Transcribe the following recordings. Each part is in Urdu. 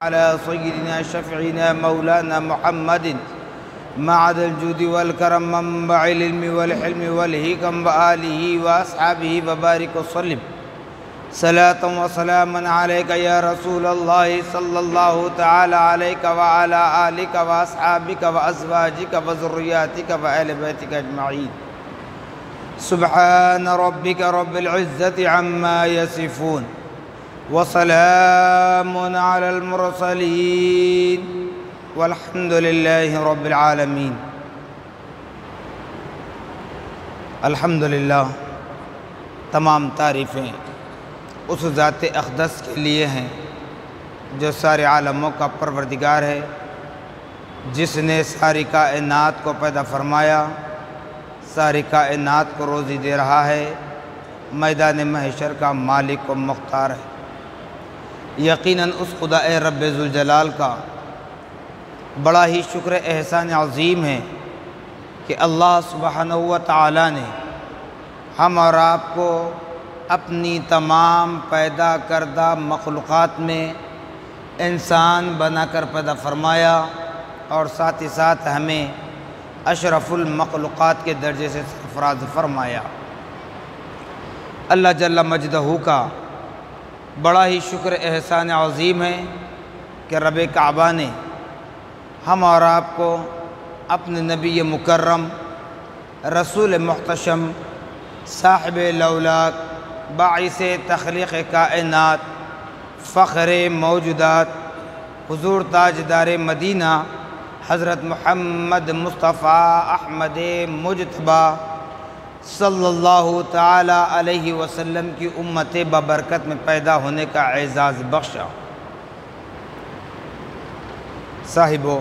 على سيدنا شفيعنا مولانا محمد معد الجود والكرم منبع العلم والحلم والحكم وآله وأصحابه وبارك وسلم صلاة وسلاما عليك يا رسول الله صلى الله تعالى عليك وعلى آلك وأصحابك وأزواجك وذرياتك وأهل بيتك أجمعين. سبحان ربك رب العزة عما يصفون وسلام على المرسلين والحمد لله رب العالمين. الحمدللہ تمام تعریفیں اس ذات اقدس کے لیے ہیں جو سارے عالموں کا پروردگار ہے، جس نے ساری کائنات کو پیدا فرمایا، ساری کائنات کو روزی دے رہا ہے، میدان محشر کا مالک و مختار ہے۔ یقیناً اس خدا رب ذوالجلال کا بڑا ہی شکر احسان عظیم ہے کہ اللہ سبحانہ و تعالی نے ہم اور آپ کو اپنی تمام پیدا کردہ مخلوقات میں انسان بنا کر پیدا فرمایا اور ساتھ ہی ساتھ ہمیں اشرف المخلوقات کے درجے سے سرفراز فرمایا۔ اللہ جل مجدہ کا بڑا ہی شکر احسان عظیم ہے کہ رب کعبہ نے ہم اور آپ کو اپنے نبی مکرم، رسول محتشم، صاحب لولاک، باعث تخلیق کائنات، فخر موجودات، حضور تاجدار مدینہ حضرت محمد مصطفیٰ احمد مجتبیٰ صلی اللہ تعالی علیہ وسلم کی امت ببرکت میں پیدا ہونے کا اعزاز بخشا۔ صاحبو،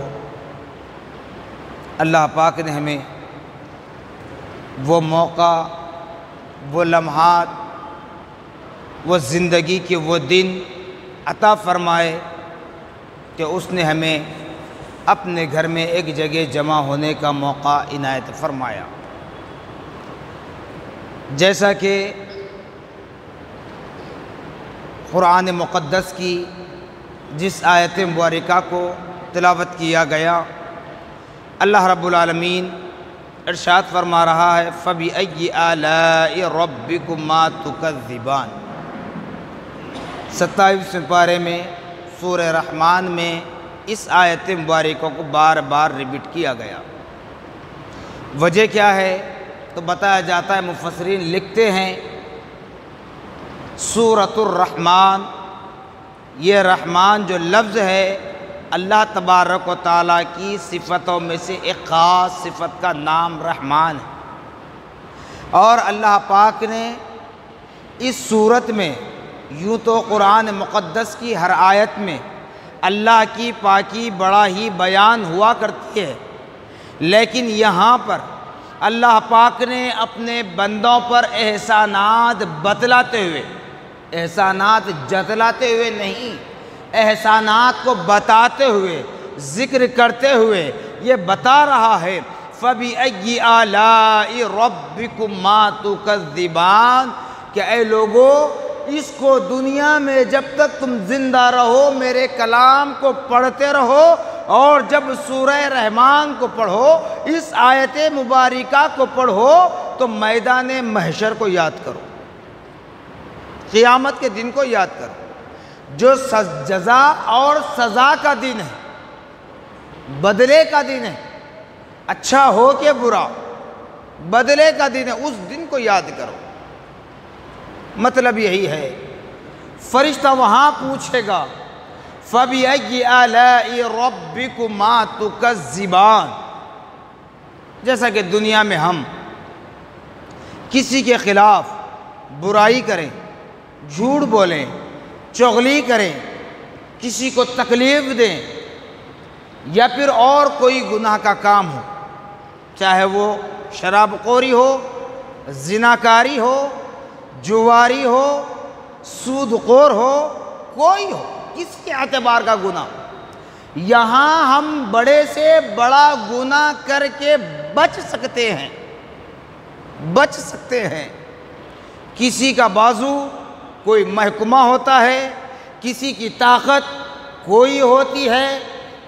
اللہ پاک نے ہمیں وہ موقع، وہ لمحات، وہ زندگی کے وہ دن عطا فرمائے کہ اس نے ہمیں اپنے گھر میں ایک جگہ جمع ہونے کا موقع عنایت فرمایا۔ جیسا کہ قرآن مقدس کی جس آیت مبارکہ کو تلاوت کیا گیا، اللہ رب العالمین ارشاد فرما رہا ہے فَبِأَيِّ آلَاءِ رَبِّكُمَا تُكَذِّبَانِ۔ 27ویں پارے میں سورہ رحمان میں اس آیت مبارکہ کو بار بار ریپیٹ کیا گیا۔ وجہ کیا ہے تو بتایا جاتا ہے، مفسرین لکھتے ہیں سورۃ الرحمن، یہ رحمان جو لفظ ہے اللہ تبارک و تعالیٰ کی صفتوں میں سے ایک خاص صفت کا نام رحمان ہے، اور اللہ پاک نے اس صورت میں، یوں تو قرآن مقدس کی ہر آیت میں اللہ کی پاکی بڑا ہی بیان ہوا کرتی ہے، لیکن یہاں پر اللہ پاک نے اپنے بندوں پر احسانات بتلاتے ہوئے، احسانات جتلاتے ہوئے نہیں، احسانات کو بتاتے ہوئے، ذکر کرتے ہوئے یہ بتا رہا ہے فَبِأَيِّ آلَاءِ رَبِّكُمَا تُكَذِّبَانِ کہ اے لوگو، اس کو دنیا میں جب تک تم زندہ رہو میرے کلام کو پڑھتے رہو، اور جب سورہ رحمان کو پڑھو، اس آیت مبارکہ کو پڑھو تو میدان محشر کو یاد کرو، قیامت کے دن کو یاد کرو، جو جزا اور سزا کا دن ہے، بدلے کا دن ہے، اچھا ہو کہ برا، بدلے کا دن ہے، اس دن کو یاد کرو۔ مطلب یہی ہے، فرشتہ وہاں پوچھے گا فَبِأَيِّ آلَاءِ رَبِّكُمَا تُكَذِّبَانِ۔ جیسا کہ دنیا میں ہم کسی کے خلاف برائی کریں، جھوٹ بولیں، چغلی کریں، کسی کو تکلیف دیں، یا پھر اور کوئی گناہ کا کام ہو، چاہے وہ شراب خوری ہو، زناکاری ہو، جواری ہو، سود خور ہو، کوئی ہو، کس کے اعتبار کا گناہ، یہاں ہم بڑے سے بڑا گناہ کر کے بچ سکتے ہیں، بچ سکتے ہیں۔ کسی کا بازو کوئی محکمہ ہوتا ہے، کسی کی طاقت کوئی ہوتی ہے،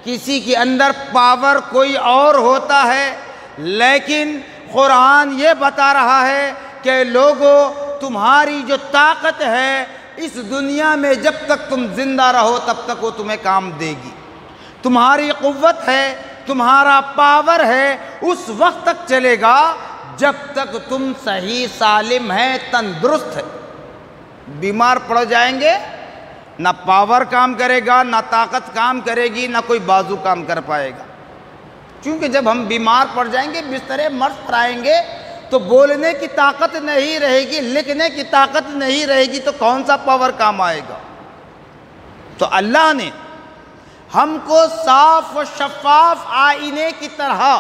کسی کے اندر پاور کوئی اور ہوتا ہے، لیکن قرآن یہ بتا رہا ہے کہ لوگو تمہاری جو طاقت ہے اس دنیا میں جب تک تم زندہ رہو تب تک وہ تمہیں کام دے گی. تمہاری قوت ہے، تمہارا پاور ہے، اس وقت تک چلے گا جب تک تم صحیح سالم ہیں، تندرست ہے. بیمار پڑ جائیں گے، نہ پاور کام کرے گا، نہ طاقت کام کرے گی، نہ کوئی بازو کام کر پائے گا. کیونکہ جب ہم بیمار پڑ جائیں گے، بستر مرض پر آئیں گے، تو بولنے کی طاقت نہیں رہے گی، لکھنے کی طاقت نہیں رہے گی، تو کون سا پاور کام آئے گا؟ تو اللہ نے ہم کو صاف و شفاف آئینے کی طرح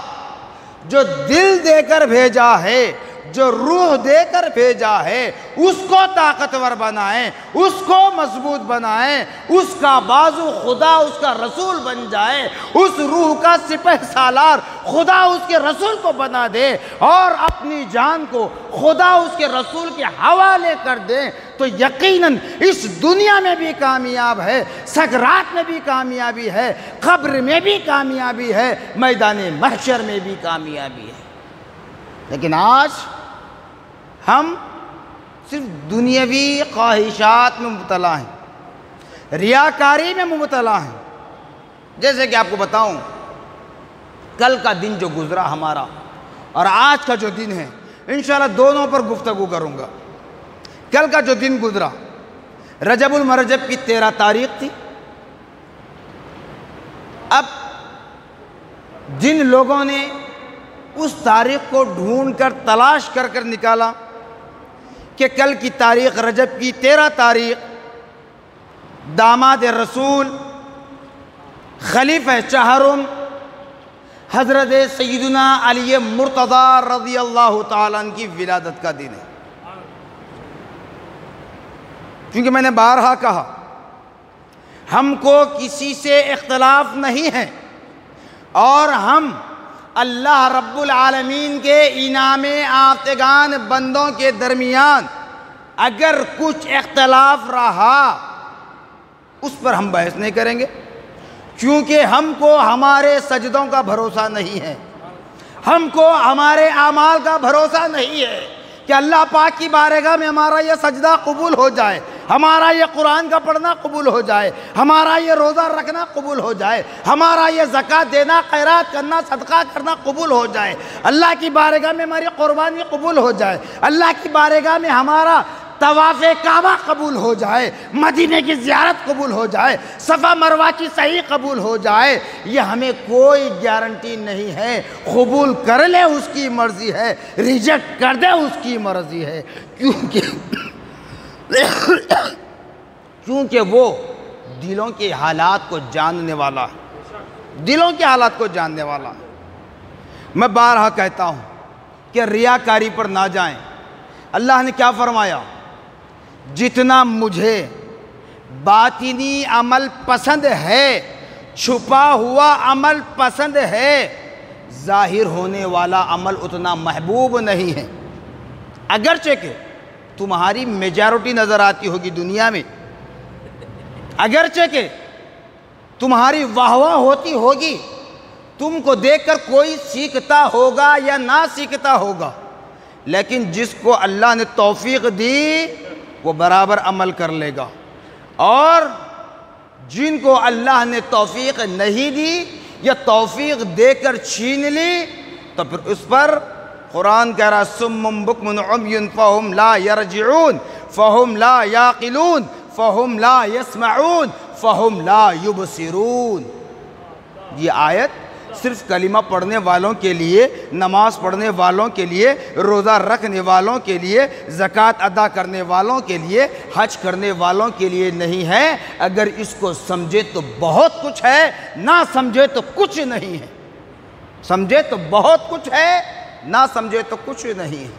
جو دل دے کر بھیجا ہے، جو روح دے کر بھیجا ہے، اس کو طاقتور بنائیں، اس کو مضبوط بنائیں، اس کا بازو خدا اس کا رسول بن جائے، اس روح کا سپہ سالار خدا اس کے رسول کو بنا دے، اور اپنی جان کو خدا اس کے رسول کے حوالے کر دیں، تو یقیناً اس دنیا میں بھی کامیاب ہے، سکرات میں بھی کامیابی ہے، قبر میں بھی کامیابی ہے، میدان محشر میں بھی کامیابی ہے. لیکن آج ہم صرف دنیاوی خواہشات میں مبتلا ہیں، ریاکاری میں مبتلا ہیں. جیسے کہ آپ کو بتاؤں، کل کا دن جو گزرا ہمارا اور آج کا جو دن ہے، انشاءاللہ دونوں پر گفتگو کروں گا. کل کا جو دن گزرا، رجب المرجب کی 13 تاریخ تھی. اب جن لوگوں نے اس تاریخ کو ڈھونڈ کر تلاش کر کر نکالا کہ کل کی تاریخ رجب کی 13 تاریخ داماد رسول خلیفہ چہارم حضرت سیدنا علی مرتضی رضی اللہ تعالیٰ عنہ کی ولادت کا دن ہے. کیونکہ میں نے بارہا کہا، ہم کو کسی سے اختلاف نہیں ہے، اور ہم اللہ رب العالمین کے انعام آفتگان بندوں کے درمیان اگر کچھ اختلاف رہا اس پر ہم بحث نہیں کریں گے، کیونکہ ہم کو ہمارے سجدوں کا بھروسہ نہیں ہے، ہم کو ہمارے اعمال کا بھروسہ نہیں ہے کہ اللہ پاک کی بارگاہ میں ہمارا یہ سجدہ قبول ہو جائے، ہمارا یہ قرآن کا پڑھنا قبول ہو جائے، ہمارا یہ روزہ رکھنا قبول ہو جائے، ہمارا یہ زکوٰۃ دینا، خیرات کرنا، صدقہ کرنا قبول ہو جائے، اللہ کی بارگاہ میں ہماری قربانی قبول ہو جائے، اللہ کی بارگاہ میں ہمارا طواف کعبہ قبول ہو جائے، مدینے کی زیارت قبول ہو جائے، صفا مروہ کی صحیح قبول ہو جائے. یہ ہمیں کوئی گارنٹی نہیں ہے. قبول کر لے اس کی مرضی ہے، ریجیکٹ کر دے اس کی مرضی ہے، کیونکہ وہ دلوں کے حالات کو جاننے والا ہے، دلوں کے حالات کو جاننے والا ہے. میں بارہا کہتا ہوں کہ ریاکاری پر نہ جائیں. اللہ نے کیا فرمایا؟ جتنا مجھے باطنی عمل پسند ہے، چھپا ہوا عمل پسند ہے، ظاہر ہونے والا عمل اتنا محبوب نہیں ہے. اگرچہ کہ تمہاری میجارٹی نظر آتی ہوگی دنیا میں، اگرچہ کہ تمہاری واہ واہ ہوتی ہوگی، تم کو دیکھ کر کوئی سیکھتا ہوگا یا نہ سیکھتا ہوگا، لیکن جس کو اللہ نے توفیق دی وہ برابر عمل کر لے گا، اور جن کو اللہ نے توفیق نہیں دی یا توفیق دے کر چھین لی تو پھر اس پر قرآن کہہ رہا صم بکم عمی فہم لا یرجعون فہم لا یعقلون فہم لا یسمعون فہم لا یبصرون. یہ آیت صرف کلمہ پڑھنے والوں کے لیے، نماز پڑھنے والوں کے لیے، روزہ رکھنے والوں کے لیے، زکوٰۃ ادا کرنے والوں کے لیے، حج کرنے والوں کے لیے نہیں ہے. اگر اس کو سمجھے تو بہت کچھ ہے، نہ سمجھے تو کچھ نہیں ہے. سمجھے تو بہت کچھ ہے، نہ سمجھے تو کچھ نہیں ہے.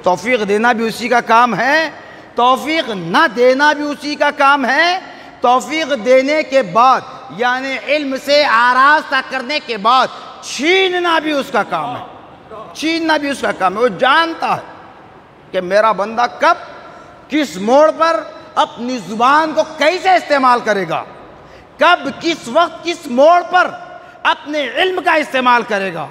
توفیق دینا بھی اسی کا کام ہے، توفیق نہ دینا بھی اسی کا کام ہے. توفیق دینے کے بعد یعنی علم سے آراستہ کرنے کے بعد چھیننا بھی اس کا کام ہے، چھیننا بھی اس کا کام ہے. وہ جانتا ہے کہ میرا بندہ کب کس موڑ پر اپنی زبان کو کیسے استعمال کرے گا، کب کس وقت کس موڑ پر اپنے علم کا استعمال کرے گا،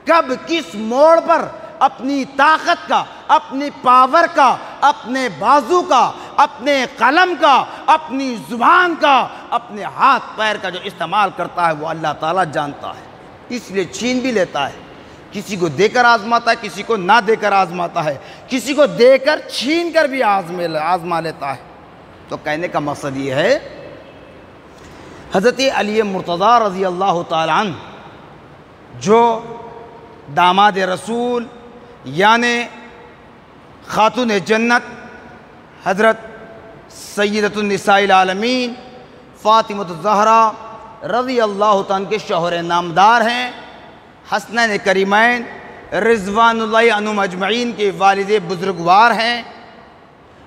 کب کس موڑ پر اپنی طاقت کا، اپنی پاور کا، اپنے بازو کا، اپنے قلم کا، اپنی زبان کا، اپنے ہاتھ پیر کا جو استعمال کرتا ہے وہ اللہ تعالیٰ جانتا ہے۔ اس لیے چھین بھی لیتا ہے، کسی کو دے کر آزماتا ہے، کسی کو نہ دے کر آزماتا ہے، کسی کو دے کر چھین کر بھی آزما لیتا ہے۔ تو کہنے کا مقصد یہ ہے حضرت علی مرتضیٰ رضی اللہ تعالیٰ عنہ جو داماد رسول یعنی خاتون جنت حضرت سیدۃ النساء العالمین فاطمہ الزہرا رضی اللہ تعالیٰ کے شوہر نامدار ہیں، حسنین کریمین رضوان اللہ عنہم اجمعین کے والد بزرگوار ہیں،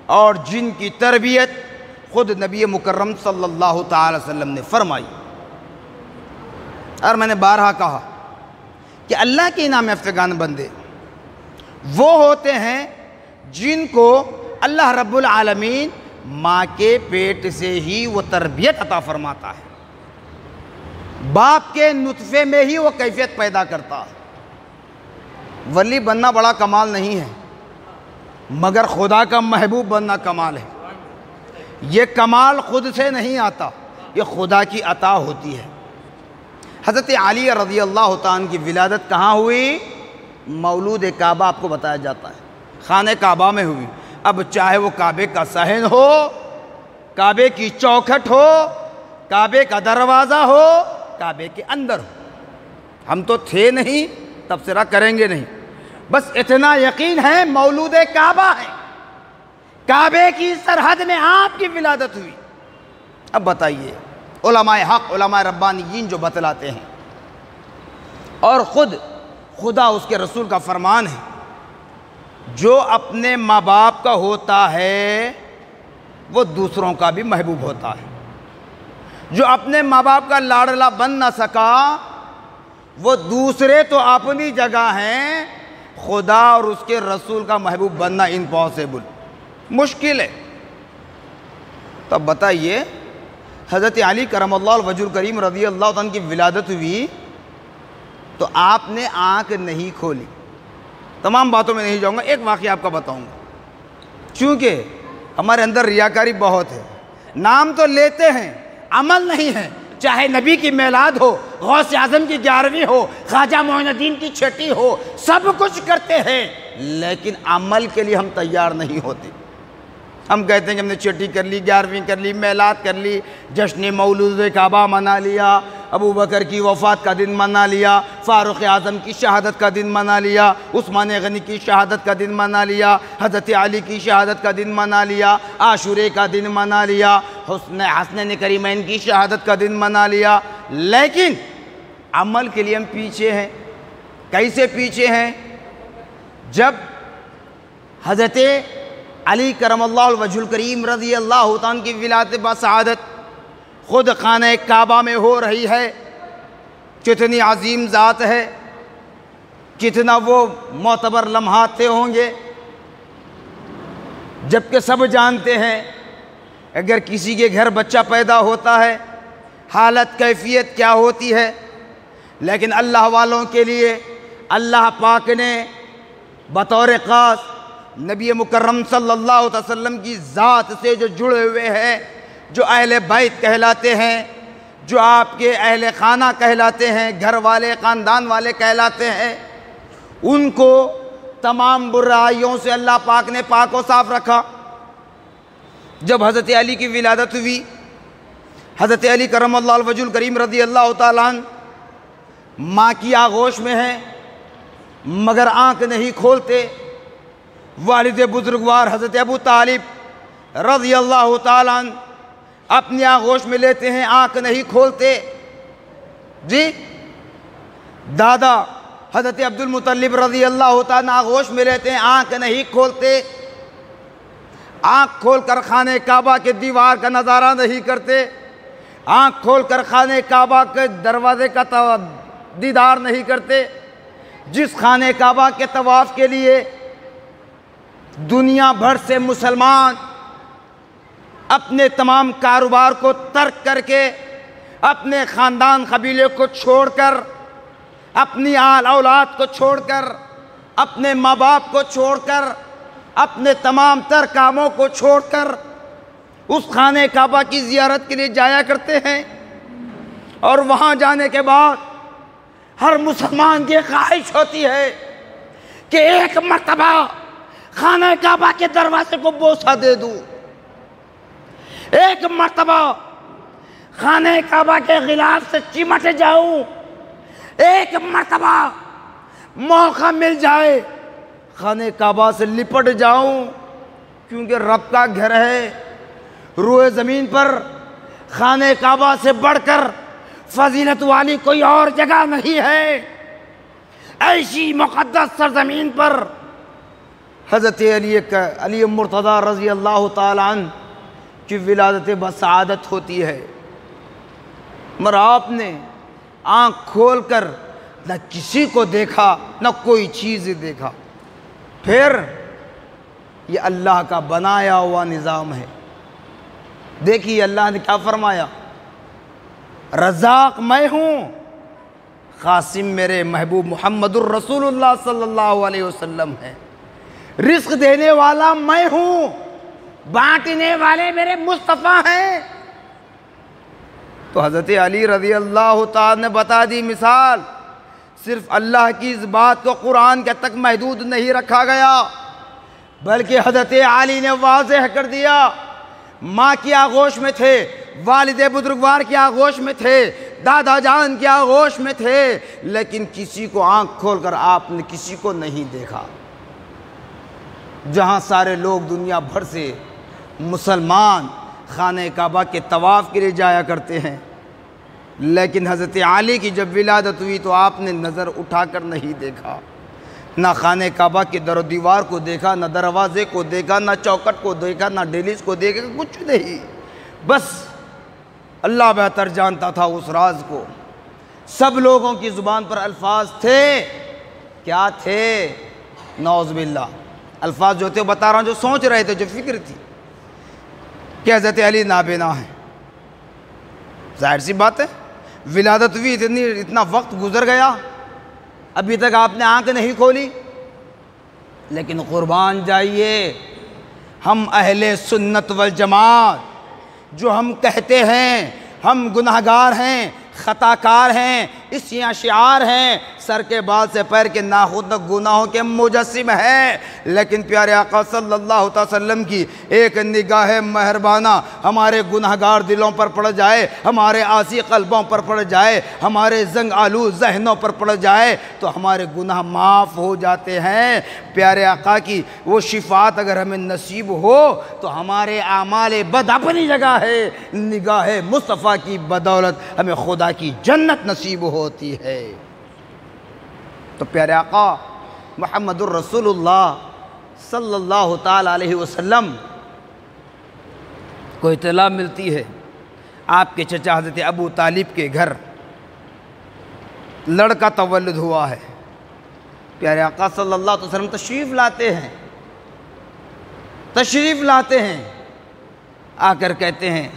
اور جن کی تربیت خود نبی مکرم صلی اللہ تعالی وسلم نے فرمائی۔ اور میں نے بارہا کہا کہ اللہ کے انعام یافتگان بندے وہ ہوتے ہیں جن کو اللہ رب العالمین ماں کے پیٹ سے ہی وہ تربیت عطا فرماتا ہے، باپ کے نطفے میں ہی وہ کیفیت پیدا کرتا ہے۔ ولی بننا بڑا کمال نہیں ہے، مگر خدا کا محبوب بننا کمال ہے۔ یہ کمال خود سے نہیں آتا، یہ خدا کی عطا ہوتی ہے۔ حضرت علی رضی اللہ تعالیٰ کی ولادت کہاں ہوئی؟ مولود کعبہ آپ کو بتایا جاتا ہے، خانہ کعبہ میں ہوئی۔ اب چاہے وہ کعبے کا صحن ہو، کعبے کی چوکھٹ ہو، کعبے کا دروازہ ہو، کعبے کے اندر ہو، ہم تو تھے نہیں، تبصرہ کریں گے نہیں، بس اتنا یقین ہے مولود کعبہ ہے، کعبے کی سرحد میں آپ کی ولادت ہوئی۔ اب بتائیے علماء حق، علماء ربانیین جو بتلاتے ہیں، اور خود خدا اس کے رسول کا فرمان ہے، جو اپنے ماں باپ کا ہوتا ہے وہ دوسروں کا بھی محبوب ہوتا ہے، جو اپنے ماں باپ کا لاڈلا بن نہ سکا وہ دوسرے تو اپنی جگہ ہیں، خدا اور اس کے رسول کا محبوب بننا امپاسبل، مشکل ہے۔ تو اب بتائیے حضرت علی کرم اللہ وجہ الکریم رضی اللہ عنہ کی ولادت ہوئی تو آپ نے آنکھ نہیں کھولی۔ تمام باتوں میں نہیں جاؤں گا، ایک واقعہ آپ کا بتاؤں گا، چونکہ ہمارے اندر ریاکاری بہت ہے، نام تو لیتے ہیں، عمل نہیں ہے۔ چاہے نبی کی میلاد ہو، غوث اعظم کی 11ویں ہو، خواجہ معین الدین کی 6ٹی ہو، سب کچھ کرتے ہیں، لیکن عمل کے لیے ہم تیار نہیں ہوتے۔ ہم کہتے ہیں کہ ہم نے 6ٹی کر لی، 11ویں کر لی، میلاد کر لی، جشن مولود کعبہ منا لیا، ابو بکر کی وفات کا دن منا لیا، فاروق اعظم کی شہادت کا دن منا لیا، عثمان غنی کی شہادت کا دن منا لیا، حضرت علی کی شہادت کا دن منا لیا، عاشورے کا دن منا لیا، حسنین کریمین کی شہادت کا دن منا لیا، لیکن عمل کے لیے ہم پیچھے ہیں۔ کیسے پیچھے ہیں؟ جب حضرت علی کرم اللہ وجہ الکریم رضی اللہ عنہ کی ولادت بسعادت خود خانہ کعبہ میں ہو رہی ہے، کتنی عظیم ذات ہے، کتنا وہ معتبر لمحات تھے ہوں گے، جبکہ سب جانتے ہیں اگر کسی کے گھر بچہ پیدا ہوتا ہے حالت کیفیت کیا ہوتی ہے، لیکن اللہ والوں کے لیے اللہ پاک نے بطور خاص نبی مکرم صلی اللہ علیہ وسلم کی ذات سے جو جڑے ہوئے ہیں، جو اہل بیت کہلاتے ہیں، جو آپ کے اہل خانہ کہلاتے ہیں، گھر والے خاندان والے کہلاتے ہیں، ان کو تمام برائیوں سے اللہ پاک نے پاک و صاف رکھا۔ جب حضرت علی کی ولادت ہوئی، حضرت علی کرم اللہ وجہ الکریم رضی اللہ تعالیٰ عنہ ماں کی آغوش میں ہیں مگر آنکھ نہیں کھولتے۔ والد بزرگوار حضرت ابو طالب رضی اللہ تعالیٰ عنہ اپنی آغوش میں لیتے ہیں، آنکھ نہیں کھولتے۔ جی دادا حضرت عبد المطلب رضی اللہ تعالیٰ عنہ آغوش میں لیتے ہیں، آنکھ نہیں کھولتے۔ آنکھ کھول کر خانہ کعبہ کے دیوار کا نظارہ نہیں کرتے، آنکھ کھول کر خانہ کعبہ کے دروازے کا دیدار نہیں کرتے، جس خانہ کعبہ کے طواف کے لیے دنیا بھر سے مسلمان اپنے تمام کاروبار کو ترک کر کے اپنے خاندان قبیلے کو چھوڑ کر، اپنی آل اولاد کو چھوڑ کر، اپنے ماں باپ کو چھوڑ کر، اپنے تمام تر کاموں کو چھوڑ کر اس خانہ کعبہ کی زیارت کے لیے جایا کرتے ہیں۔ اور وہاں جانے کے بعد ہر مسلمان کی خواہش ہوتی ہے کہ ایک مرتبہ خانہ کعبہ کے دروازے کو بوسہ دے دوں، ایک مرتبہ خانہ کعبہ کے غلاف سے چمٹ جاؤں، ایک مرتبہ موقع مل جائے خانہ کعبہ سے لپٹ جاؤں، کیونکہ رب کا گھر ہے۔ روئے زمین پر خانہ کعبہ سے بڑھ کر فضیلت والی کوئی اور جگہ نہیں ہے۔ ایسی مقدس سرزمین پر حضرت علی مرتضیٰ رضی اللہ تعالیٰ عنہ کی ولادت بسعادت ہوتی ہے، مگر آپ نے آنکھ کھول کر نہ کسی کو دیکھا نہ کوئی چیز دیکھا۔ پھر یہ اللہ کا بنایا ہوا نظام ہے۔ دیکھیے اللہ نے کیا فرمایا، رزاق میں ہوں، قاسم میرے محبوب محمد الرسول اللہ صلی اللہ علیہ وسلم ہے۔ رزق دینے والا میں ہوں، بانٹنے والے میرے مصطفیٰ ہیں۔ تو حضرت علی رضی اللہ تعالیٰ نے بتا دی مثال، صرف اللہ کی اس بات کو قرآن کے تک محدود نہیں رکھا گیا، بلکہ حضرت علی نے واضح کر دیا۔ ماں کی آغوش میں تھے، والد بزرگوار کی آغوش میں تھے، دادا جان کی آغوش میں تھے، لیکن کسی کو آنکھ کھول کر آپ نے کسی کو نہیں دیکھا۔ جہاں سارے لوگ دنیا بھر سے مسلمان خانہ کعبہ کے طواف کے لیے جایا کرتے ہیں، لیکن حضرت علی کی جب ولادت ہوئی تو آپ نے نظر اٹھا کر نہیں دیکھا، نہ خانہ کعبہ کی در و دیوار کو دیکھا، نہ دروازے کو دیکھا، نہ چوکٹ کو دیکھا، نہ ڈیلیز کو دیکھا، کچھ نہیں۔ بس اللہ بہتر جانتا تھا اس راز کو۔ سب لوگوں کی زبان پر الفاظ تھے، کیا تھے؟ نعوذ باللہ، الفاظ جو تھے بتا رہا ہوں، جو سوچ رہے تھے، جو فکر تھی کہ حضرت علی نابینا ہیں۔ ظاہر سی بات ہے، ولادت ہوئی، اتنا وقت گزر گیا، ابھی تک آپ نے آنکھ نہیں کھولی۔ لیکن قربان جائیے، ہم اہل سنت والجماعت جو ہم کہتے ہیں ہم گناہگار ہیں، خطا کار ہیں، اس یہاں شعار ہیں، سر کے بال سے پیر کے ناخن تک گناہوں کے مجسم ہے، لیکن پیارے آقا صلی اللہ علیہ وسلم کی ایک نگاہ مہربانہ ہمارے گناہگار دلوں پر پڑ جائے، ہمارے عاصی قلبوں پر پڑ جائے، ہمارے زنگ آلود ذہنوں پر پڑ جائے تو ہمارے گناہ معاف ہو جاتے ہیں۔ پیارے آقا کی وہ شفاعت اگر ہمیں نصیب ہو تو ہمارے اعمال بد اپنی جگہ ہے، نگاہ مصطفیٰ کی بدولت ہمیں خدا کی جنت نصیب ہوتی ہے۔ تو پیارے آقا محمد الرسول اللہ صلی اللہ تعالیٰ علیہ وسلم کو اطلاع ملتی ہے آپ کے چچا حضرت ابو طالب کے گھر لڑکا تولد ہوا ہے۔ پیارے آقا صلی اللہ علیہ وسلم تشریف لاتے ہیں، آ کر کہتے ہیں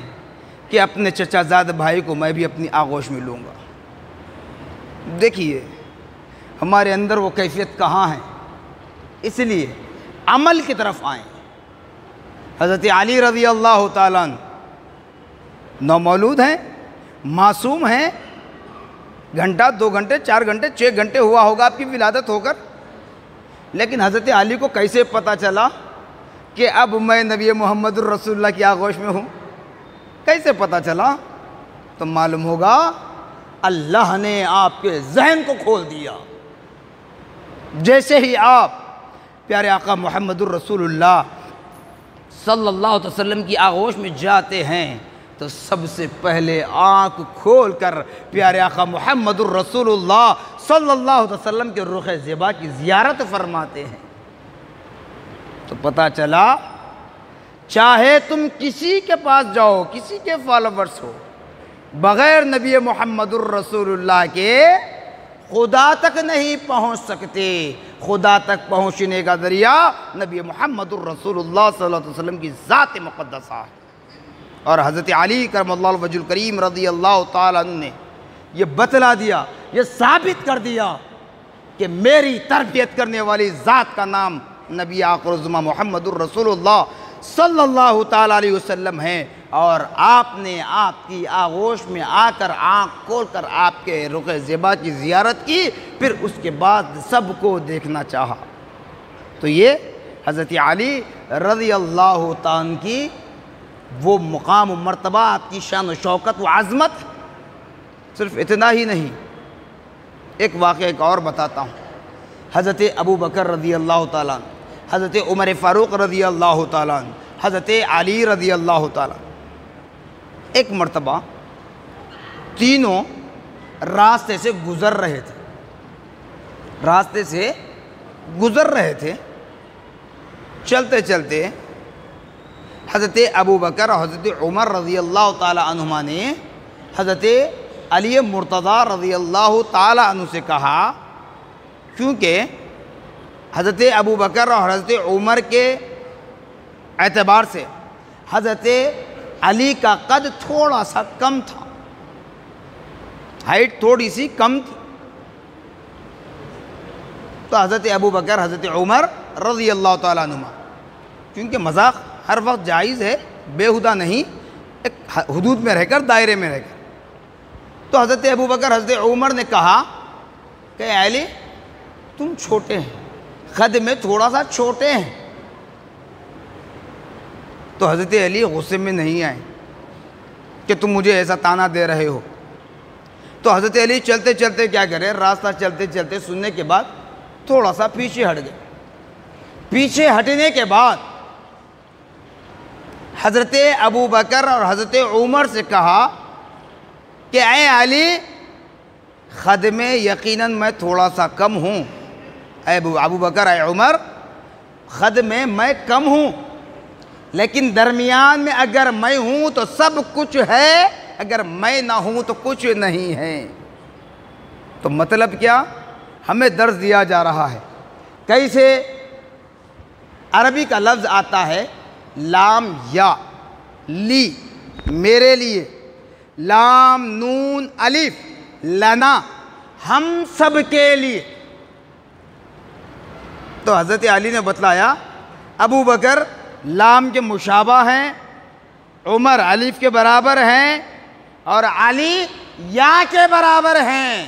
کہ اپنے چچا زاد بھائی کو میں بھی اپنی آغوش میں لوں گا۔ دیکھیے ہمارے اندر وہ کیفیت کہاں ہے، اس لیے عمل کی طرف آئیں۔ حضرت علی رضی اللہ تعالیٰ عنہ نومولود ہیں، معصوم ہیں، گھنٹہ 2 گھنٹے 4 گھنٹے 6 گھنٹے ہوا ہوگا آپ کی ولادت ہو کر، لیکن حضرت علی کو کیسے پتہ چلا کہ اب میں نبی محمد الرسول اللہ کی آغوش میں ہوں؟ کیسے پتہ چلا؟ تو معلوم ہوگا اللہ نے آپ کے ذہن کو کھول دیا۔ جیسے ہی آپ پیارے آقا محمد الرسول اللہ صلی اللہ علیہ وسلم کی آغوش میں جاتے ہیں تو سب سے پہلے آنکھ کھول کر پیارے آقا محمد الرسول اللہ صلی اللہ علیہ وسلم کے رخ زیبا کی زیارت فرماتے ہیں۔ تو پتہ چلا چاہے تم کسی کے پاس جاؤ، کسی کے فالوورز ہو، بغیر نبی محمد الرسول اللہ کے خدا تک نہیں پہنچ سکتے۔ خدا تک پہنچنے کا ذریعہ نبی محمد الرسول اللہ صلی اللہ علیہ وسلم کی ذات مقدسہ ہے۔ اور حضرت علی کرم اللہ وجہ الکریم رضی اللہ تعالیٰ عنہ نے یہ بتلا دیا، یہ ثابت کر دیا کہ میری تربیت کرنے والی ذات کا نام نبی آخر الزمان محمد الرسول اللہ صلی اللہ تعالیٰ علیہ وسلم ہے، اور آپ نے آپ کی آغوش میں آ کر آنکھ کھول کر آپ کے رخ زیبا کی زیارت کی، پھر اس کے بعد سب کو دیکھنا چاہا۔ تو یہ حضرت علی رضی اللہ تعالیٰ عنہ کی وہ مقام و مرتبہ، آپ کی شان و شوکت و عظمت۔ صرف اتنا ہی نہیں، ایک واقعہ ایک اور بتاتا ہوں۔ حضرت ابو بکر رضی اللہ تعالیٰ عنہ، حضرت عمر فاروق رضی اللہ تعالیٰ عنہ، حضرت علی رضی اللہ تعالیٰ عنہ، ایک مرتبہ تینوں راستے سے گزر رہے تھے، چلتے چلتے حضرت ابو بکر اور حضرت عمر رضی اللہ تعالیٰ عنہما نے حضرت علی مرتضیٰ رضی اللہ تعالیٰ عنہ سے کہا، کیونکہ حضرت ابو بکر اور حضرت عمر کے اعتبار سے حضرت علی کا قد تھوڑا سا کم تھا، ہائٹ تھوڑی سی کم تھی، تو حضرت ابو بکر حضرت عمر رضی اللہ تعالیٰ عنہما، کیونکہ مذاق ہر وقت جائز ہے، بےہودہ نہیں، ایک حدود میں رہ کر، دائرے میں رہ کر، تو حضرت ابو بکر حضرت عمر نے کہا کہ علی تم چھوٹے ہیں، قد میں تھوڑا سا چھوٹے ہیں۔ تو حضرت علی غصے میں نہیں آئے کہ تم مجھے ایسا طعنہ دے رہے ہو، تو حضرت علی چلتے چلتے کیا کرے، راستہ چلتے چلتے سننے کے بعد تھوڑا سا پیچھے ہٹ گئے۔ پیچھے ہٹنے کے بعد حضرت ابو بکر اور حضرت عمر سے کہا کہ اے علی، قد میں یقیناً میں تھوڑا سا کم ہوں، اے ابو بکر، اے عمر، قد میں کم ہوں، لیکن درمیان میں اگر میں ہوں تو سب کچھ ہے، اگر میں نہ ہوں تو کچھ نہیں ہے۔ تو مطلب کیا؟ ہمیں درس دیا جا رہا ہے کیسے عربی کا لفظ آتا ہے لام یا لی، میرے لیے، لام نون الف لنا، ہم سب کے لیے۔ تو حضرت علی نے بتلایا ابو بکر لام کے مشابہ ہیں، عمر الف کے برابر ہیں، اور علی یا کے برابر ہیں،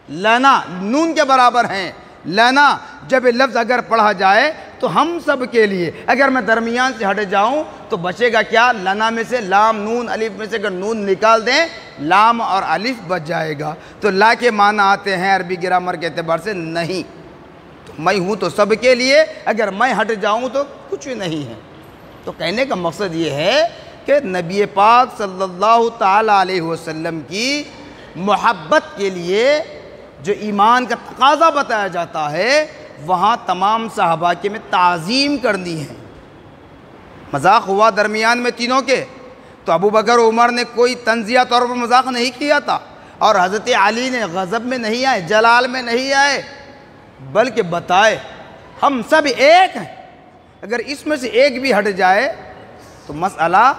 لنا نون کے برابر ہیں۔ لنا جب یہ لفظ اگر پڑھا جائے تو ہم سب کے لیے، اگر میں درمیان سے ہٹ جاؤں تو بچے گا کیا؟ لنا میں سے لام نون الف میں سے اگر نون نکال دیں لام اور الف بچ جائے گا۔ تو لا کے معنی آتے ہیں عربی گرامر کے اعتبار سے نہیں، تو میں ہوں تو سب کے لیے، اگر میں ہٹ جاؤں تو کچھ نہیں ہے۔ تو کہنے کا مقصد یہ ہے کہ نبی پاک صلی اللہ تعالیٰ علیہ وسلم کی محبت کے لیے جو ایمان کا تقاضا بتایا جاتا ہے، وہاں تمام صحابہ کے میں تعظیم کرنی ہے۔ مذاق ہوا درمیان میں تینوں کے، تو ابو بکر عمر نے کوئی تنزیہ طور پر مذاق نہیں کیا تھا، اور حضرت علی نے غضب میں نہیں آئے، جلال میں نہیں آئے، بلکہ بتائے ہم سب ایک ہیں، اگر اس میں سے ایک بھی ہٹ جائے تو مسئلہ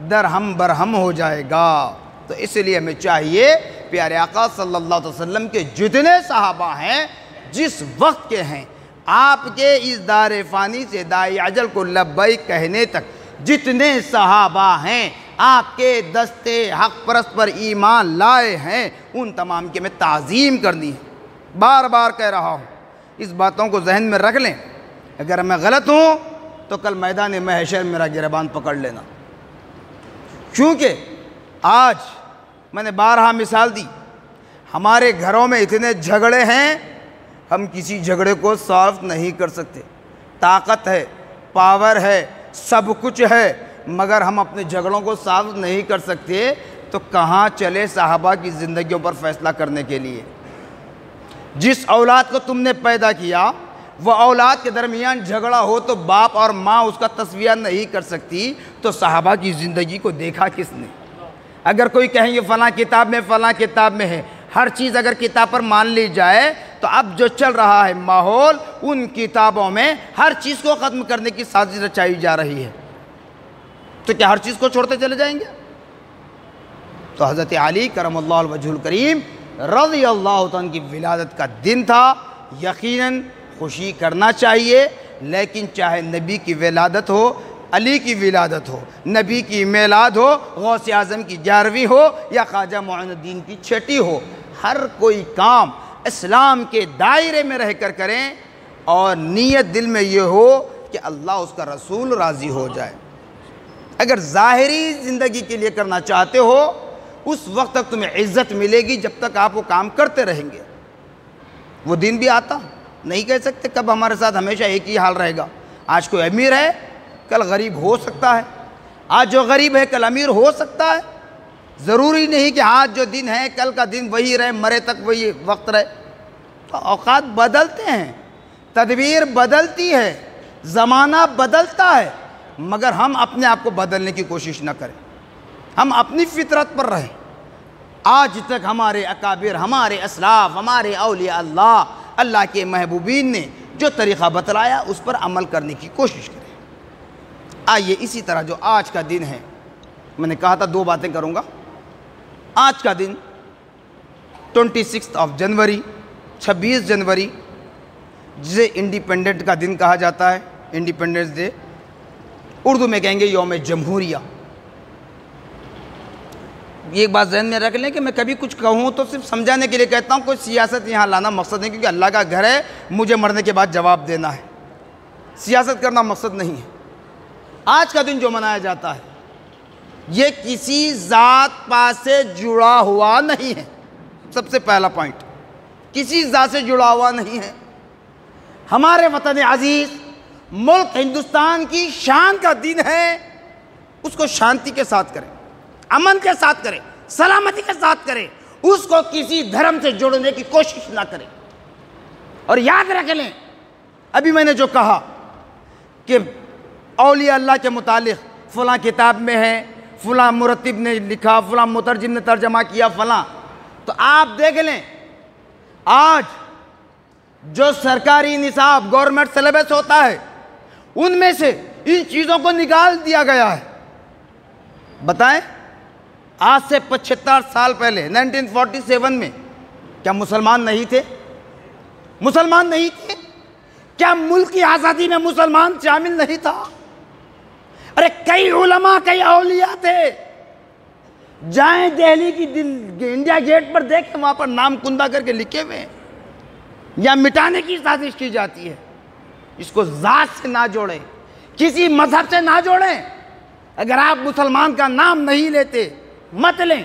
درہم برہم ہو جائے گا۔ تو اس لیے ہمیں چاہیے پیارے آقا صلی اللہ علیہ وسلم کے جتنے صحابہ ہیں، جس وقت کے ہیں، آپ کے اس دار فانی سے دائی اجل کو لبیک کہنے تک جتنے صحابہ ہیں، آپ کے دستے حق پرست پر ایمان لائے ہیں، ان تمام کے میں تعظیم کرنی ہے۔ بار بار کہہ رہا ہوں، اس باتوں کو ذہن میں رکھ لیں، اگر میں غلط ہوں تو کل میدان محشر میرا گریبان پکڑ لینا، کیونکہ آج میں نے بارہا مثال دی، ہمارے گھروں میں اتنے جھگڑے ہیں، ہم کسی جھگڑے کو سالو نہیں کر سکتے، طاقت ہے، پاور ہے، سب کچھ ہے، مگر ہم اپنے جھگڑوں کو سالو نہیں کر سکتے، تو کہاں چلے صحابہ کی زندگیوں پر فیصلہ کرنے کے لیے؟ جس اولاد کو تم نے پیدا کیا، وہ اولاد کے درمیان جھگڑا ہو تو باپ اور ماں اس کا تصفیہ نہیں کر سکتی، تو صحابہ کی زندگی کو دیکھا کس نے؟ اگر کوئی کہیں یہ فلاں کتاب میں ہے، ہر چیز اگر کتاب پر مان لی جائے تو اب جو چل رہا ہے ماحول، ان کتابوں میں ہر چیز کو ختم کرنے کی سازش رچائی جا رہی ہے۔ تو کیا ہر چیز کو چھوڑتے چلے جائیں گے؟ تو حضرت علی کرم اللہ وجہ الکریم رضی اللہ عنہ کی ولادت کا دن تھا، یقیناً خوشی کرنا چاہیے، لیکن چاہے نبی کی ولادت ہو، علی کی ولادت ہو، نبی کی میلاد ہو، غوث اعظم کی 11ویں ہو یا خواجہ معین الدین کی 6ٹی ہو، ہر کوئی کام اسلام کے دائرے میں رہ کر کریں اور نیت دل میں یہ ہو کہ اللہ اس کا رسول راضی ہو جائے۔ اگر ظاہری زندگی کے لیے کرنا چاہتے ہو، اس وقت تک تمہیں عزت ملے گی جب تک آپ وہ کام کرتے رہیں گے۔ وہ دن بھی آتا، نہیں کہہ سکتے کب ہمارے ساتھ ہمیشہ ایک ہی حال رہے گا۔ آج کوئی امیر ہے، کل غریب ہو سکتا ہے، آج جو غریب ہے کل امیر ہو سکتا ہے۔ ضروری نہیں کہ آج جو دن ہے کل کا دن وہی رہے، مرے تک وہی وقت رہے۔ تو اوقات بدلتے ہیں، تدبیر بدلتی ہے، زمانہ بدلتا ہے، مگر ہم اپنے آپ کو بدلنے کی کوشش نہ کریں، ہم اپنی فطرت پر رہیں۔ آج تک ہمارے اکابر، ہمارے اسلاف، ہمارے اولیاء اللہ، اللہ کے محبوبین نے جو طریقہ بتلایا اس پر عمل کرنے کی کوشش کریں۔ آئیے اسی طرح جو آج کا دن ہے، میں نے کہا تھا 2 باتیں کروں گا۔ آج کا دن 26 جنوری، 26 جنوری، جسے انڈیپینڈنٹ کا دن کہا جاتا ہے، انڈیپینڈنس ڈے، اردو میں کہیں گے یوم جمہوریہ۔ یہ ایک بات ذہن میں رکھ لیں کہ میں کبھی کچھ کہوں تو صرف سمجھانے کے لیے کہتا ہوں، کوئی سیاست یہاں لانا مقصد نہیں، کیونکہ اللہ کا گھر ہے، مجھے مرنے کے بعد جواب دینا ہے، سیاست کرنا مقصد نہیں ہے۔ آج کا دن جو منایا جاتا ہے یہ کسی ذات پات سے جڑا ہوا نہیں ہے۔ سب سے پہلا پوائنٹ، کسی ذات سے جڑا ہوا نہیں ہے۔ ہمارے وطن عزیز ملک ہندوستان کی شان کا دن ہے، اس کو شانتی کے ساتھ کریں، امن کے ساتھ کریں، سلامتی کے ساتھ کریں، اس کو کسی دھرم سے جوڑنے کی کوشش نہ کریں۔ اور یاد رکھ لیں، ابھی میں نے جو کہا کہ اولیاء اللہ کے متعلق فلاں کتاب میں ہے، فلاں مرتب نے لکھا، فلاں مترجم نے ترجمہ کیا، فلاں، تو آپ دیکھ لیں آج جو سرکاری نصاب گورنمنٹ سلیبس ہوتا ہے ان میں سے ان چیزوں کو نکال دیا گیا ہے۔ بتائیں آج سے 75 سال پہلے 1947 میں کیا مسلمان نہیں تھے؟ مسلمان نہیں تھے؟ کیا ملک کی آزادی میں مسلمان شامل نہیں تھا؟ ارے کئی علماء، کئی اولیاء تھے، جائیں دہلی کی انڈیا گیٹ پر دیکھیں، وہاں پر نام کندہ کر کے لکھے ہوئے ہیں، یا مٹانے کی سازش کی جاتی ہے۔ اس کو ذات سے نہ جوڑیں، کسی مذہب سے نہ جوڑیں۔ اگر آپ مسلمان کا نام نہیں لیتے مت لیں،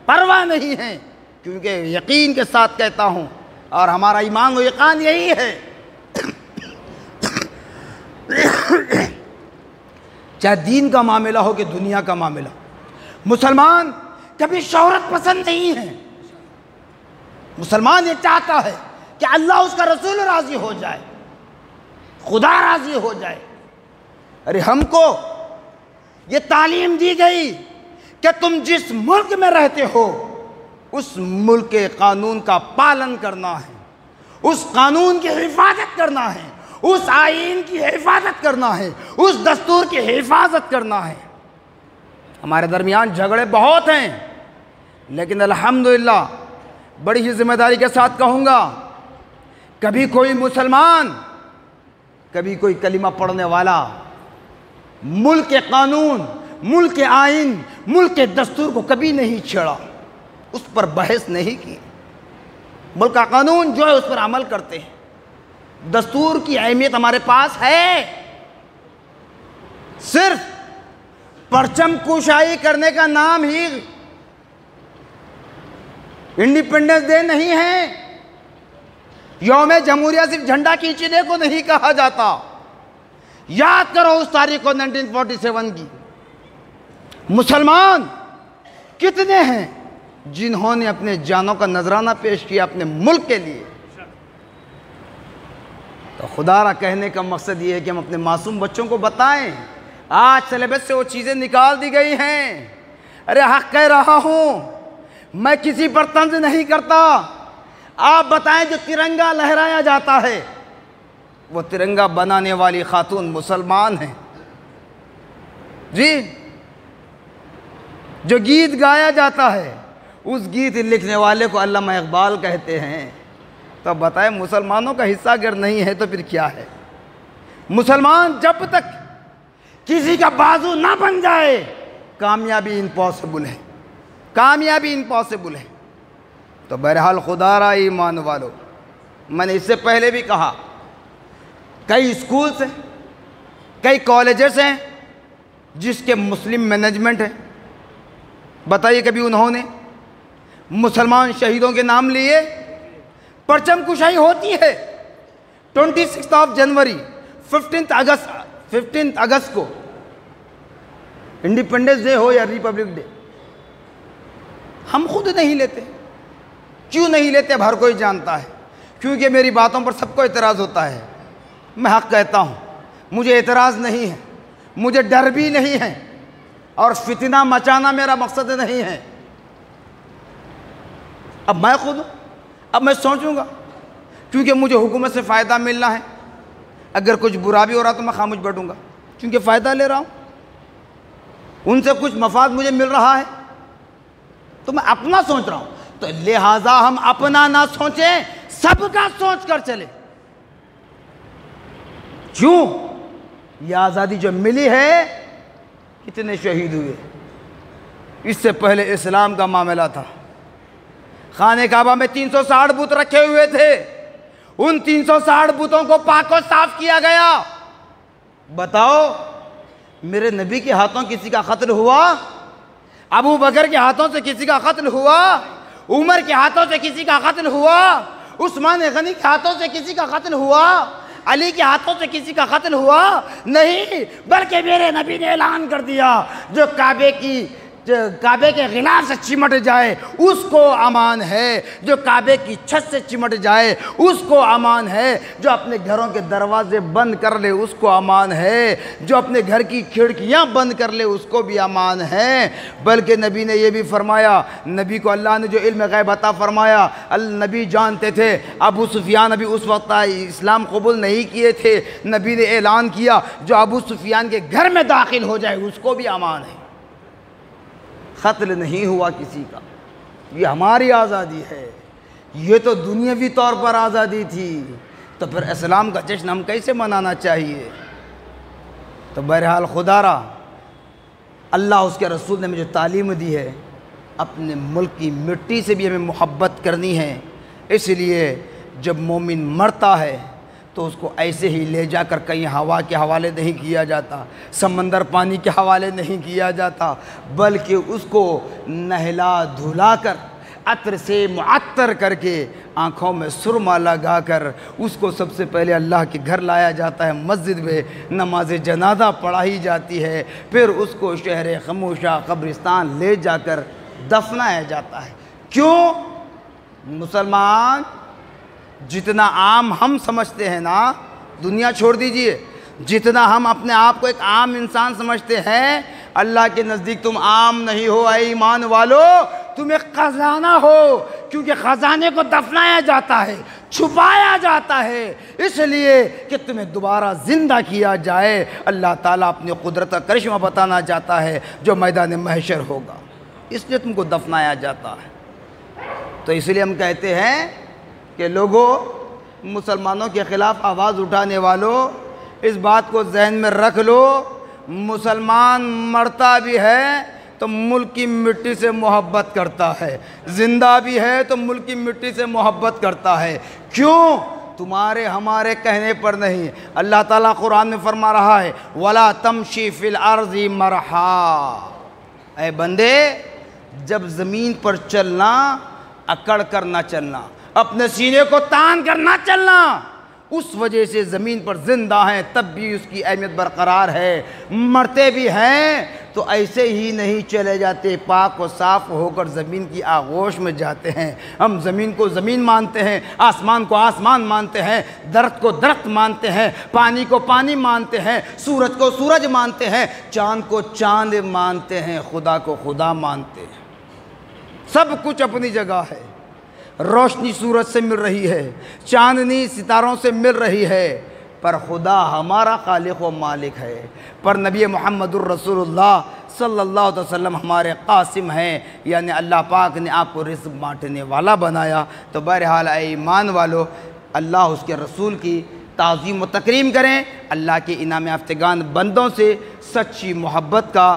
پرواہ نہیں ہے، کیونکہ یقین کے ساتھ کہتا ہوں اور ہمارا ایمان و یقین یہی ہے، چاہے دین کا معاملہ ہو کہ دنیا کا معاملہ، مسلمان کبھی شہرت پسند نہیں ہے۔ مسلمان یہ چاہتا ہے کہ اللہ اس کا رسول راضی ہو جائے، خدا راضی ہو جائے۔ ارے ہم کو یہ تعلیم دی گئی کہ تم جس ملک میں رہتے ہو اس ملک کے قانون کا پالن کرنا ہے، اس قانون کی حفاظت کرنا ہے، اس آئین کی حفاظت کرنا ہے، اس دستور کی حفاظت کرنا ہے۔ ہمارے درمیان جھگڑے بہت ہیں، لیکن الحمدللہ بڑی ہی ذمہ داری کے ساتھ کہوں گا، کبھی کوئی مسلمان، کبھی کوئی کلمہ پڑھنے والا ملک کے قانون، ملک کے آئین، ملک کے دستور کو کبھی نہیں چھیڑا، اس پر بحث نہیں کی۔ ملک کا قانون جو ہے اس پر عمل کرتے ہیں۔ دستور کی اہمیت ہمارے پاس ہے، صرف پرچم کشائی کرنے کا نام ہی انڈیپینڈنس ڈے نہیں ہے۔ یوم جمہوریہ صرف جھنڈا کھینچنے کو نہیں کہا جاتا۔ یاد کرو اس تاریخ کو 1947 کی۔ مسلمان کتنے ہیں جنہوں نے اپنے جانوں کا نذرانہ پیش کیا اپنے ملک کے لیے؟ تو خدا را کہنے کا مقصد یہ ہے کہ ہم اپنے معصوم بچوں کو بتائیں، آج سلیبس سے وہ چیزیں نکال دی گئی ہیں۔ ارے حق کہہ رہا ہوں، میں کسی پر طنز نہیں کرتا۔ آپ بتائیں جو ترنگا لہرایا جاتا ہے وہ ترنگا بنانے والی خاتون مسلمان ہیں؟ جی جو گیت گایا جاتا ہے اس گیت لکھنے والے کو علامہ اقبال کہتے ہیں۔ تو بتائیں مسلمانوں کا حصہ اگر نہیں ہے تو پھر کیا ہے؟ مسلمان جب تک کسی کا بازو نہ بن جائے کامیابی امپاسبل ہے، کامیابی امپاسبل ہے۔ تو بہرحال خدا را ایمان والو، میں نے اس سے پہلے بھی کہا کئی اسکولز ہیں، کئی کالجز ہیں جس کے مسلم مینجمنٹ ہے۔ بتائیے کبھی انہوں نے مسلمان شہیدوں کے نام لیے؟ پرچم کشائی ہوتی ہے 26 جنوری، 15 اگست کو، انڈیپینڈنس ڈے ہو یا ریپبلک ڈے، ہم خود نہیں لیتے۔ کیوں نہیں لیتے اب ہر کوئی جانتا ہے، کیونکہ میری باتوں پر سب کو اعتراض ہوتا ہے۔ میں حق کہتا ہوں، مجھے اعتراض نہیں ہے، مجھے ڈر بھی نہیں ہے، اور فتنہ مچانا میرا مقصد نہیں ہے۔ اب میں خود اب میں سوچوں گا، کیونکہ مجھے حکومت سے فائدہ ملنا ہے، اگر کچھ برا بھی ہو رہا تو میں خاموش بیٹھوں گا کیونکہ فائدہ لے رہا ہوں، ان سے کچھ مفاد مجھے مل رہا ہے، تو میں اپنا سوچ رہا ہوں، تو لہٰذا ہم اپنا نہ سوچیں، سب کا سوچ کر چلیں۔ کیوں؟ یہ آزادی جو ملی ہے، کتنے شہید ہوئے؟ اس سے پہلے اسلام کا معاملہ تھا، خانہ کعبہ میں 360 بت رکھے ہوئے تھے، ان 360 بتوں کو پاک و صاف کیا گیا۔ بتاؤ، میرے نبی کے ہاتھوں کسی کا قتل ہوا؟ ابو بکر کے ہاتھوں سے کسی کا قتل ہوا؟ عمر کے ہاتھوں سے کسی کا قتل ہوا؟ عثمان غنی کے ہاتھوں سے کسی کا قتل ہوا؟ علی کے ہاتھوں سے کسی کا قتل ہوا؟ نہیں، بلکہ میرے نبی نے اعلان کر دیا، جو کعبے کے غلاف سے چمٹ جائے اس کو امان ہے، جو کعبے کی چھت سے چمٹ جائے اس کو امان ہے، جو اپنے گھروں کے دروازے بند کر لے اس کو امان ہے، جو اپنے گھر کی کھڑکیاں بند کر لے اس کو بھی امان ہے۔ بلکہ نبی نے یہ بھی فرمایا، نبی کو اللہ نے جو علم غیب عطا فرمایا، نبی جانتے تھے ابو سفیان ابھی اس وقت اسلام قبول نہیں کیے تھے، نبی نے اعلان کیا جو ابو سفیان کے گھر میں داخل ہو جائے اس کو بھی امان ہے۔ قتل نہیں ہوا کسی کا، یہ ہماری آزادی ہے، یہ تو دنیاوی طور پر آزادی تھی، تو پھر اسلام کا جشن ہم کیسے منانا چاہیے؟ تو بہرحال خدا را اللہ اس کے رسول نے مجھے تعلیم دی ہے، اپنے ملک کی مٹی سے بھی ہمیں محبت کرنی ہے۔ اس لیے جب مومن مرتا ہے تو اس کو ایسے ہی لے جا کر کہیں ہوا کے حوالے نہیں کیا جاتا، سمندر پانی کے حوالے نہیں کیا جاتا، بلکہ اس کو نہلا دھلا کر، عطر سے معطر کر کے، آنکھوں میں سرما لگا کر اس کو سب سے پہلے اللہ کے گھر لایا جاتا ہے، مسجد میں نماز جنازہ پڑھائی جاتی ہے، پھر اس کو شہر خموشہ قبرستان لے جا کر دفنایا جاتا ہے۔ کیوں؟ مسلمان جتنا عام ہم سمجھتے ہیں نا، دنیا چھوڑ دیجئے، جتنا ہم اپنے آپ کو ایک عام انسان سمجھتے ہیں، اللہ کے نزدیک تم عام نہیں ہو اے ایمان والو، تم ایک خزانہ ہو، کیونکہ خزانے کو دفنایا جاتا ہے، چھپایا جاتا ہے، اس لیے کہ تمہیں دوبارہ زندہ کیا جائے۔ اللہ تعالیٰ اپنی قدرت کا کرشمہ بتانا چاہتا ہے جو میدان محشر ہوگا، اس لیے تم کو دفنایا جاتا ہے۔ تو اس لیے ہم کہتے ہیں کہ لوگوں، مسلمانوں کے خلاف آواز اٹھانے والوں، اس بات کو ذہن میں رکھ لو، مسلمان مرتا بھی ہے تو ملک کی مٹی سے محبت کرتا ہے، زندہ بھی ہے تو ملک کی مٹی سے محبت کرتا ہے۔ کیوں؟ تمہارے ہمارے کہنے پر نہیں، اللہ تعالیٰ قرآن میں فرما رہا ہے وَلَا تَمْشِي فِي الْأَرْضِ مَرْحًا، اے بندے جب زمین پر چلنا اکڑ کر نہ چلنا، اپنے سینے کو تان کر نہ چلنا، اس وجہ سے زمین پر زندہ ہیں تب بھی اس کی اہمیت برقرار ہے، مرتے بھی ہیں تو ایسے ہی نہیں چلے جاتے، پاک و صاف ہو کر زمین کی آغوش میں جاتے ہیں۔ ہم زمین کو زمین مانتے ہیں، آسمان کو آسمان مانتے ہیں، درخت کو درخت مانتے ہیں، پانی کو پانی مانتے ہیں، سورج کو سورج مانتے ہیں، چاند کو چاند مانتے ہیں، خدا کو خدا مانتے ہیں۔ سب کچھ اپنی جگہ ہے، روشنی سورج سے مل رہی ہے، چاندنی ستاروں سے مل رہی ہے، پر خدا ہمارا خالق و مالک ہے، پر نبی محمد الرسول اللہ صلی اللہ علیہ وسلم ہمارے قاسم ہیں، یعنی اللہ پاک نے آپ کو رزق بانٹنے والا بنایا۔ تو بہرحال اے ایمان والو، اللہ اس کے رسول کی تعظیم و تکریم کریں، اللہ کے انعام یافتگان بندوں سے سچی محبت کا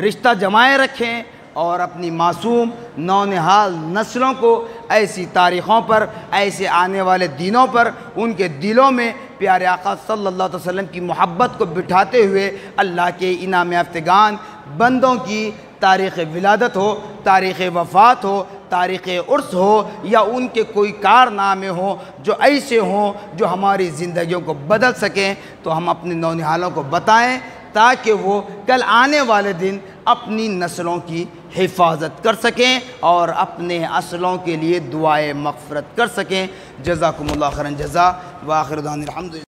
رشتہ جمائے رکھیں، اور اپنی معصوم نونہال نسلوں کو ایسی تاریخوں پر، ایسے آنے والے دنوں پر ان کے دلوں میں پیارے آقا صلی اللہ علیہ وسلم کی محبت کو بٹھاتے ہوئے اللہ کے انعام یافتگان بندوں کی تاریخ ولادت ہو، تاریخ وفات ہو، تاریخ عرس ہو، یا ان کے کوئی کارنامے ہوں جو ایسے ہوں جو ہماری زندگیوں کو بدل سکیں، تو ہم اپنے نونہالوں کو بتائیں تاکہ وہ کل آنے والے دن اپنی نسلوں کی حفاظت کر سکیں اور اپنے اصلوں کے لیے دعائے مغفرت کر سکیں۔ جزاکم اللہ خیرا جزا، وآخر دعوانا الحمدللہ۔